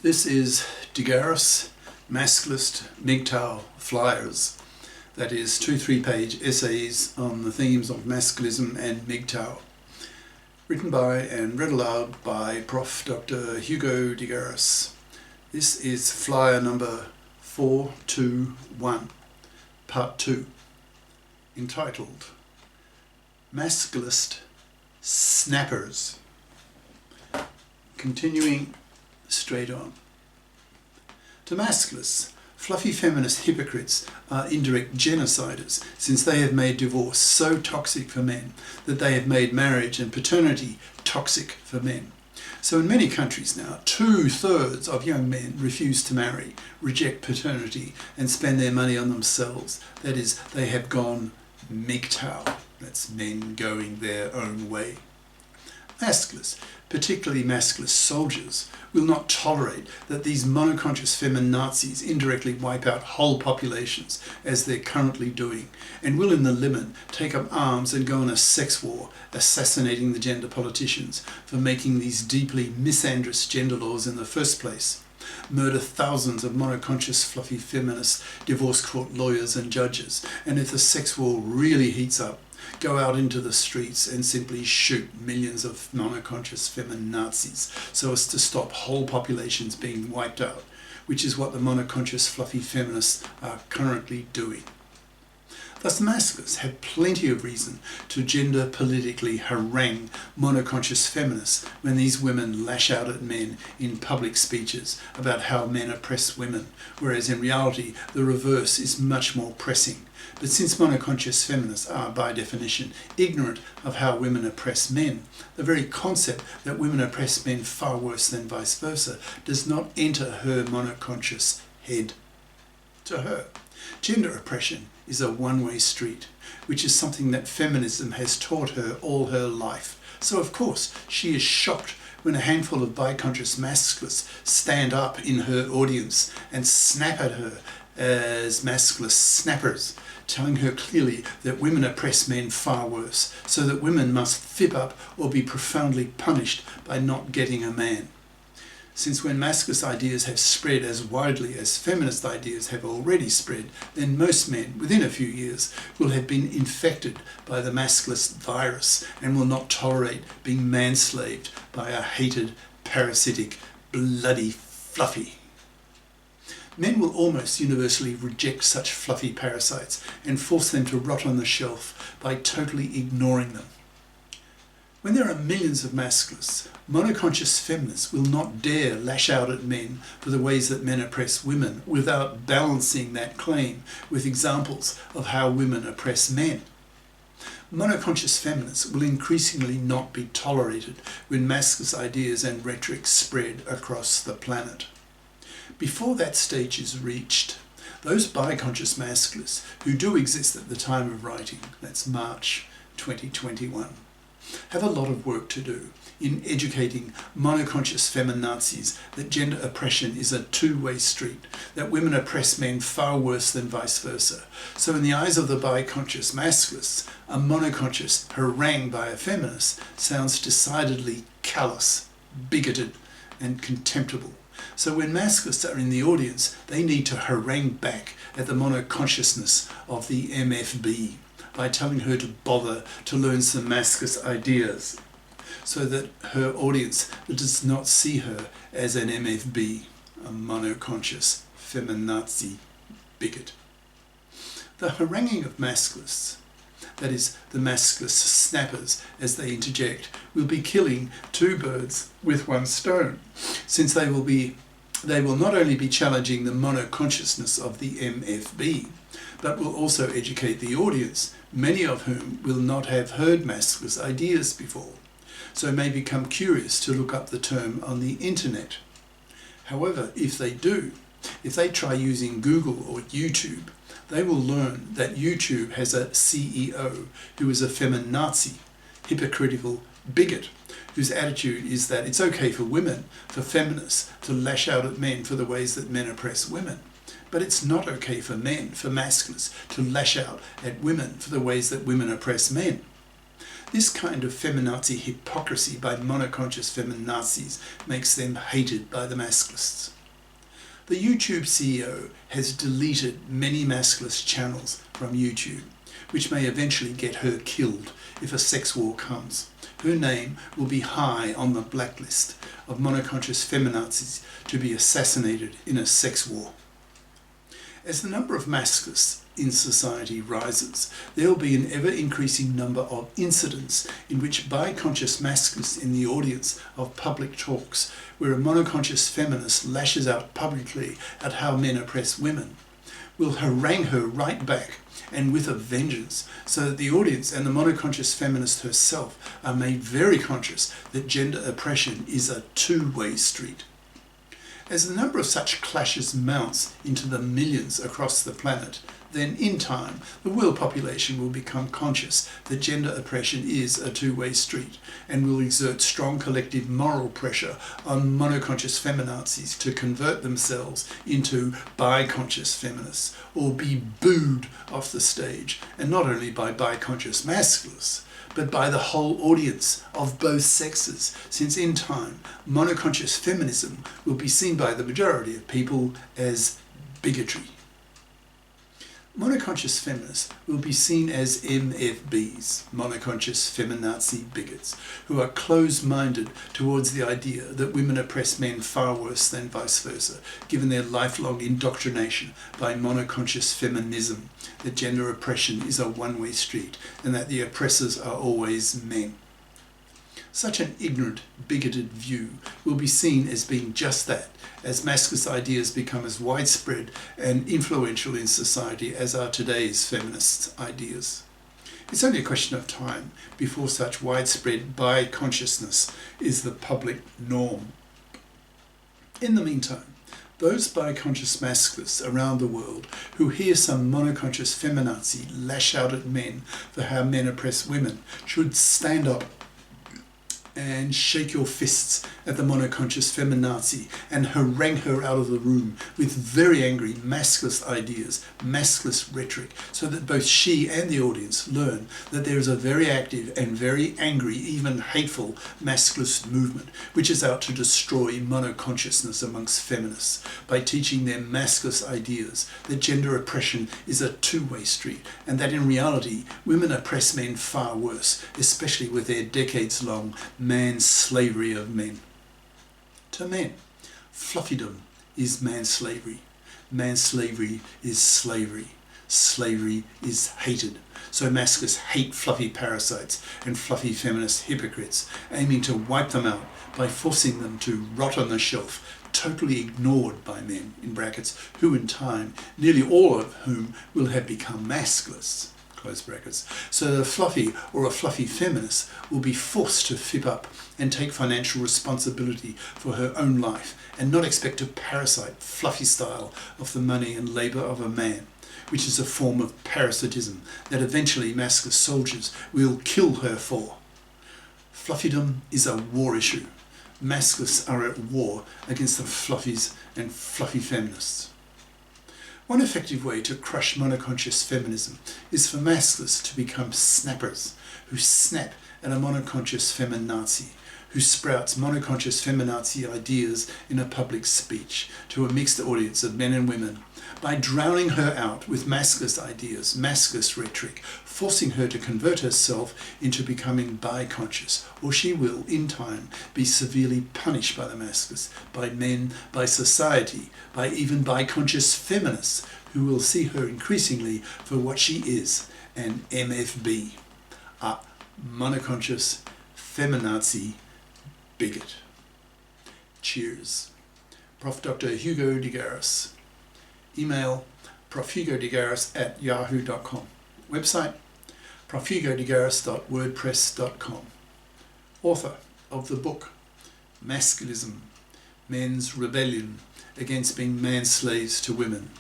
This is GARIS Masculist MGTOW flyers. That is 2 3-page essays on the themes of masculism and MGTOW. Written by and read aloud by Prof. Dr. Hugo de Garis. This is flyer number 421, part 2, entitled Masculist Snappers. Continuing straight on. To masculists, fluffy feminist hypocrites are indirect genociders, since they have made divorce so toxic for men that they have made marriage and paternity toxic for men. So in many countries now, 2/3 of young men refuse to marry, reject paternity and spend their money on themselves. That is, they have gone MGTOW. That's men going their own way. Masculists, particularly masculist soldiers, will not tolerate that these monoconscious feminazis indirectly wipe out whole populations, as they're currently doing, and will in the limit take up arms and go on a sex war, assassinating the gender politicians for making these deeply misandrous gender laws in the first place, murder thousands of monoconscious fluffy feminist divorce court lawyers and judges, and if the sex war really heats up, go out into the streets and simply shoot millions of monoconscious feminazis so as to stop whole populations being wiped out, which is what the monoconscious fluffy feminists are currently doing. Thus, masculists have plenty of reason to gender politically harangue monoconscious feminists when these women lash out at men in public speeches about how men oppress women, whereas in reality the reverse is much more pressing. But since monoconscious feminists are, by definition, ignorant of how women oppress men, the very concept that women oppress men far worse than vice versa does not enter her monoconscious head. To her, gender oppression is a one-way street, which is something that feminism has taught her all her life. So of course she is shocked when a handful of biconscious masculists stand up in her audience and snap at her as masculist snappers, telling her clearly that women oppress men far worse, so that women must fib up or be profoundly punished by not getting a man. Since when masculist ideas have spread as widely as feminist ideas have already spread, then most men, within a few years, will have been infected by the masculist virus and will not tolerate being manslaved by a hated, parasitic, bloody fluffy. Men will almost universally reject such fluffy parasites and force them to rot on the shelf by totally ignoring them. When there are millions of masculists, monoconscious feminists will not dare lash out at men for the ways that men oppress women without balancing that claim with examples of how women oppress men. Monoconscious feminists will increasingly not be tolerated when masculist ideas and rhetoric spread across the planet. Before that stage is reached, those biconscious masculists who do exist at the time of writing, that's March 2021, have a lot of work to do in educating monoconscious feminazis that gender oppression is a two-way street, that women oppress men far worse than vice versa. So in the eyes of the biconscious masculists, a monoconscious harangue by a feminist sounds decidedly callous, bigoted and contemptible. So when masculists are in the audience, they need to harangue back at the monoconsciousness of the MFB by telling her to bother to learn some masculist ideas, so that her audience does not see her as an MFB, a monoconscious feminazi bigot. The haranguing of masculists, that is, the masculist snappers as they interject, will be killing two birds with one stone, since they will not only be challenging the monoconsciousness of the MFB, but will also educate the audience, many of whom will not have heard masculist ideas before, so may become curious to look up the term on the internet. However, if they try using Google or YouTube, they will learn that YouTube has a CEO who is a feminazi, hypocritical bigot, whose attitude is that it's okay for women, for feminists, to lash out at men for the ways that men oppress women. But it's not okay for men, for masculists, to lash out at women for the ways that women oppress men. This kind of feminazi hypocrisy by monoconscious feminazis makes them hated by the masculists. The YouTube CEO has deleted many masculist channels from YouTube, which may eventually get her killed if a sex war comes. Her name will be high on the blacklist of monoconscious feminazis to be assassinated in a sex war. As the number of masculists in society rises, there will be an ever-increasing number of incidents in which biconscious masculists in the audience of public talks, where a monoconscious feminist lashes out publicly at how men oppress women, will harangue her right back and with a vengeance, so that the audience and the monoconscious feminist herself are made very conscious that gender oppression is a two-way street. As the number of such clashes mounts into the millions across the planet, then in time the world population will become conscious that gender oppression is a two-way street and will exert strong collective moral pressure on monoconscious feminazis to convert themselves into biconscious feminists or be booed off the stage, and not only by biconscious masculists but by the whole audience of both sexes, since in time monoconscious feminism will be seen by the majority of people as bigotry. Monoconscious feminists will be seen as MFBs, monoconscious feminazi bigots, who are closed-minded towards the idea that women oppress men far worse than vice versa, given their lifelong indoctrination by monoconscious feminism, that gender oppression is a one-way street and that the oppressors are always men. Such an ignorant, bigoted view will be seen as being just that, as masculinist ideas become as widespread and influential in society as are today's feminist ideas. It's only a question of time before such widespread bi-consciousness is the public norm. In the meantime, those biconscious masculists around the world who hear some monoconscious feminazi lash out at men for how men oppress women should stand up and shake your fists at the monoconscious feminazi and harangue her out of the room with very angry masculist ideas, masculist rhetoric, so that both she and the audience learn that there is a very active and very angry, even hateful masculist movement which is out to destroy monoconsciousness amongst feminists by teaching them masculist ideas that gender oppression is a two-way street and that in reality women oppress men far worse, especially with their decades-long man's slavery of men. To men, fluffydom is manslavery. Manslavery is slavery. Slavery is hated. So masculists hate fluffy parasites and fluffy feminist hypocrites, aiming to wipe them out by forcing them to rot on the shelf, totally ignored by men, in brackets, who in time, nearly all of whom will have become masculists. Close brackets. So the fluffy or a fluffy feminist will be forced to fip up and take financial responsibility for her own life and not expect to parasite fluffy style of the money and labour of a man, which is a form of parasitism that eventually masculine soldiers will kill her for. Fluffydom is a war issue. Masculists are at war against the fluffies and fluffy feminists. One effective way to crush monoconscious feminism is for masculists to become snappers, who snap at a monoconscious feminazi, who sprouts monoconscious feminazi ideas in a public speech to a mixed audience of men and women, by drowning her out with masculist ideas, masculist rhetoric, forcing her to convert herself into becoming biconscious, or she will, in time, be severely punished by the masculists, by men, by society, by even biconscious feminists, who will see her increasingly for what she is, an MFB, a monoconscious feminazi bigot. Cheers. Prof. Dr. Hugo de GARIS. Email profhugodegaris@yahoo.com. Website profhugodegaris.wordpress.com. Author of the book Masculism, Men's Rebellion Against Being Man-Slaves to Women,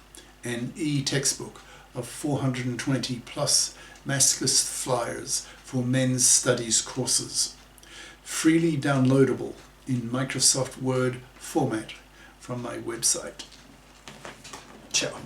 an e-textbook of 420 plus masculist flyers for men's studies courses. Freely downloadable in Microsoft Word format from my website. Ciao.